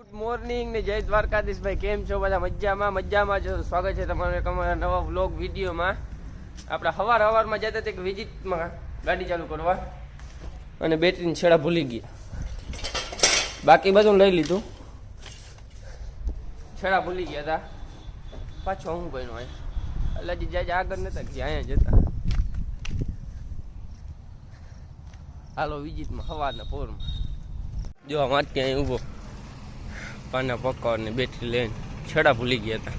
Good morning ને જય દ્વારકાધીશ ભાઈ, કેમ છો બધા? મજામાં છો? સ્વાગત છે તમારું એક અમારા નવા વ્લોગ વિડીયોમાં. આપણે સવારમાં જતા હતા એક વિઝિટમાં ગાડી ચાલુ કરવા અને બેટરીની છેડા ભૂલી ગયા. બાકી બધું લઈ લીધું, છેડા ભૂલી ગયા હતા. પાછો હું બન્યો એટલે જાય આગળ નતા ગયા, અહીંયા જતા. હાલો વિઝિટમાં સવારના પોરમાં જો અમારે ત્યાં ઊભો પાના પકડ ને બેટરી લઈને છેડા ભૂલી ગયા હતા.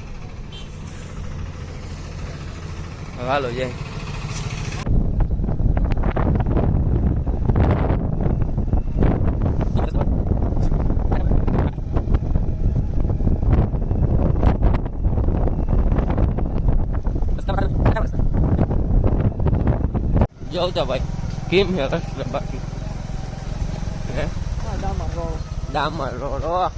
હાલો જાય. જાઉં તા ભાઈ કેમ હે રસ્તા બાકી હે ડામર રોડ આહા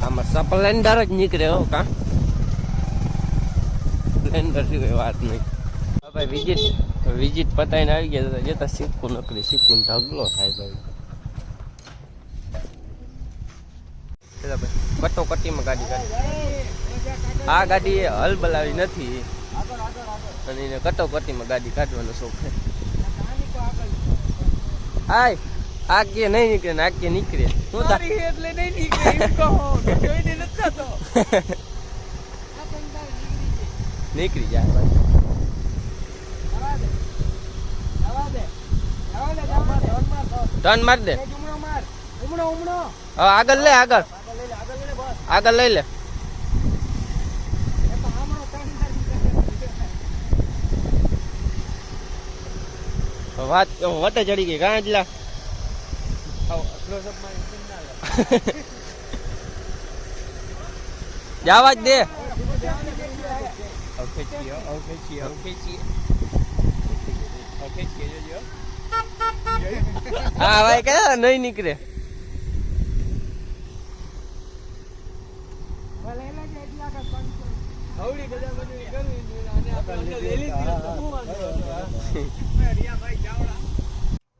આમાં સ્પ્લેન્ડર જ નીકળે હો કા સ્પ્લેન્ડર સિવાય વાત નહીં. ભાઈ વિઝિટ પતાવીને આવી ગયા જતા સિક્કું નકરી સિક્કું ઢગલો થાય ભાઈ. કટોકટીમાં ગાડી આ ગાડી હલ બલાવી નથી અને એને કટોકટીમાં ગાડી કાઢવાનો શોખ છે. આય આગે નહીં નીકળે ને આગે નીકળે શું થાય એટલે નહીં નીકળે નીકળી જાય ભાઈ. ટર્ન માર દે આગળ લે આગળ લઈ લે. વાત વટે ચડી ગઈ ગાંજલા. જવા જ દે. હા ભાઈ કયા નહીં નીકળે.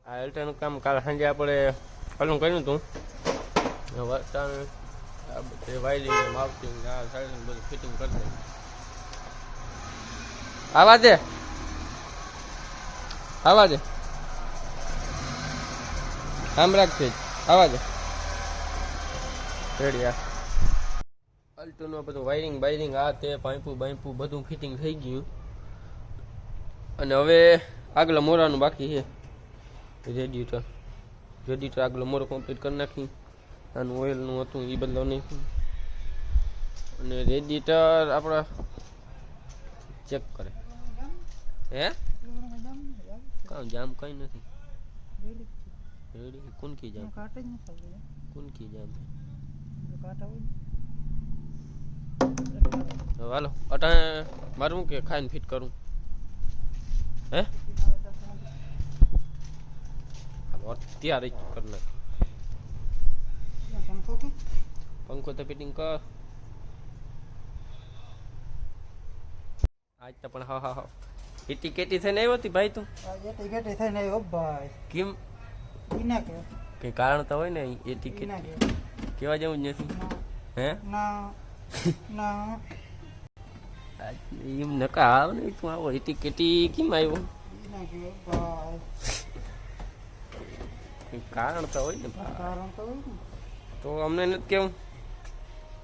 આ એલટાનું કામ કાલ સાંજે આપણે પેલું કર્યું હતું. વાયરિંગ માઉન્ટિંગ બધું ફિટિંગ કરી દે. આવા દે આમ રાખશે આવા દે રેડી. અલ્ટોનું બધું વાયરિંગ આ તે પાઇપું બધું ફિટિંગ થઈ ગયું અને હવે આગલા મોરાનું બાકી છે. રેડિએટર આગલો મોરો કમ્પ્લીટ કરી નાખી. આનું ઓઇલનું હતું એ બદલાવ નહીં અને રેડિએટર આપણા ચેક કરે. હે કામ જામ કઈ નથી રેડી. કુનકી જામ હાલો અટાણે મારું કે ખાઈને ફિટ કરું. હે અત્યારે કરી નાખ. પંખો તો ફિટિંગ કર આજ તો પણ. હા એટી કેટી થઈને આવ્યો હતી ભાઈ તું? થઈને આવ્યો ભાઈ. કેમ કઈ કારણ તો હોય ને એટી કેટી કેવા જેવું જ નથી. હે એમ નકા આવ ને તું આવો એટી કેટી કેમ આવ્યો? કારણ તો હોય ને તો અમને નથી કેવું.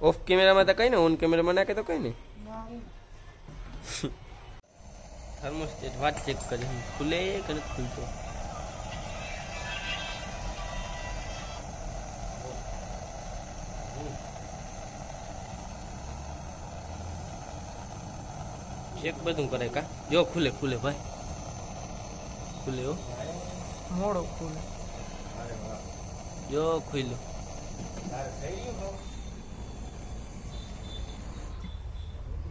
ઓફ કેમેરામાં તો કઈ ને ઓન કેમેરામાં નાખે તો કઈ નહીં. થર્મોસ્ટેટ વાત ચેક કરે ખુલે કે નથી ખુલતો. ચેક બધું કરે કા જો ખુલે ભાઈ ખુલે હો મોડો ખુલે જો ખુલ્લું.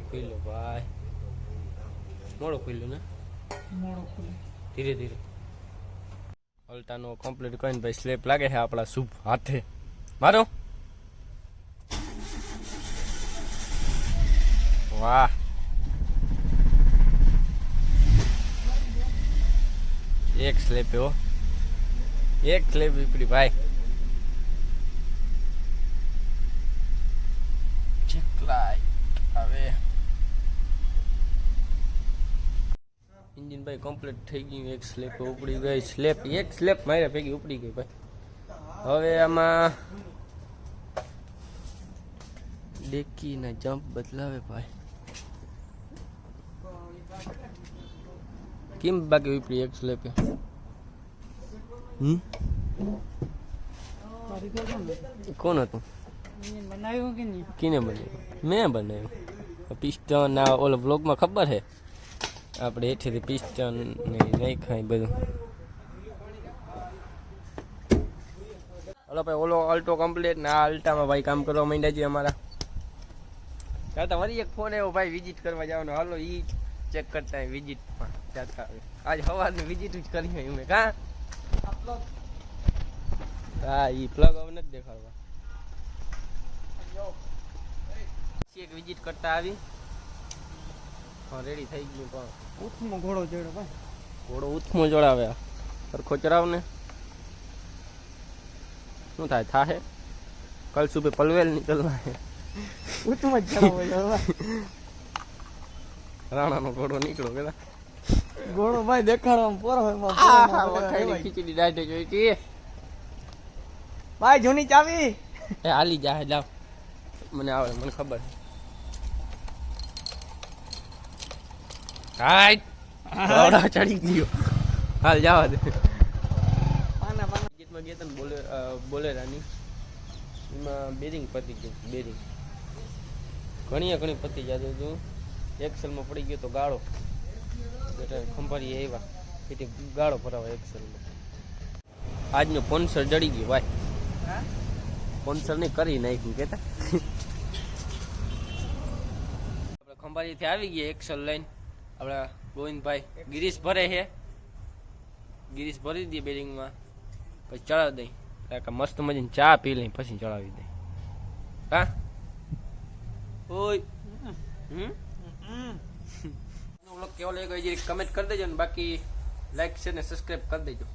ખુલ્લું ભાઈ મોડો ખુલ્યું ને મોડો ખુલે ધીરે ધીરે અલ્ટાનો કમ્પ્લીટ કરીને ભાઈ સ્લેપ લાગે છે આપણા શુભ હાથે મારો વાહ એક સ્લેપ હો એક સ્લેપ વિપરી ભાઈ હવે इंजन भाई कम्प्लीट થઈ ગયું એક સ્લેપ ઉપડી ગઈ સ્લેપ એક સ્લેપ મારે ભેગી ઉપડી ગઈ ભાઈ હવે આમાં ડેકી ના જમ્પ બદલાવે ભાઈ કેમ બાકી ઉપડી એક સ્લેપ કોણ હતું બનાવ્યું કે નહીં કિને બનાવ્યું મેં બનાવ્યું પિસ્ટન ના ઓલો બ્લોગમાં ખબર છે આપણે એઠેથી પિસ્ટન ને નહીં ખાઈ બધું હલો ભાઈ ઓલો અલ્ટો કમ્પ્લીટ ને આ અલ્ટામાં ભાઈ કામ કરવા માંડ્યા છે અમારા ત્યાં વળી એક ફોન આવ્યો ભાઈ વિઝિટ કરવા જવાનો હાલો ઈ ચેક કરતા વિઝિટમાં જતા આજ સવારની વિઝિટ જ કરી હોય મેં કા હા ઈ પ્લગ હવે નથી દેખાડવા એક વિઝિટ કરતા આવી રેડી થઈ ગયું પણ ઉથમો ઘોડો ચડ્યો ભાઈ ઘોડો ઉથમો જોડાવે સરખો ચરાવ ને શું થાય થાહે કલ સુબહ પલવેલ નીકળના હે ઉથમો જ ચડાવો રાણાનો ઘોડો નીકળ્યો પેલા ઘોડો ભાઈ દેખાડવામાં પોરો હોય વખાઈની ખીચડી દાઢે જોઈ હતી ભાઈ જૂની ચાવી એ હાલી જા જાવ મને આવડે મને ખબર હાય ઘોડો ચડી ગયો હાલ જવા દે ગીતમાં ગયા હતા બોલેરાની એમાં બેરિંગ પતી ગયું બેરિંગ ઘણી પતી જતું હતું એક્સેલમાં પડી ગયો તો ગાળો એટલે ખંભારી આવ્યા એટલે ગાળો ભરાવા એક્સેલમાં આજનો સ્પોન્સર જડી ગયો ભાઈ સ્પોન્સર ને કરી નાખ્યું કેતા આપણે ખંભારીથી આવી ગયા એક્સેલ લઈને આપણા ગોવિંદભાઈ ગિરીશ ભરે છે ગિરીશ ભરી દઈએ બેરિંગમાં પછી ચડાવી દઈ મસ્ત મજાની ચા પી લઈ પછી ચડાવી દઈ હા ઓય કેવો લાગ્યો કમેન્ટ કરી દેજો ને બાકી લાઈક શેર ને સબસ્ક્રાઈબ કરી દેજો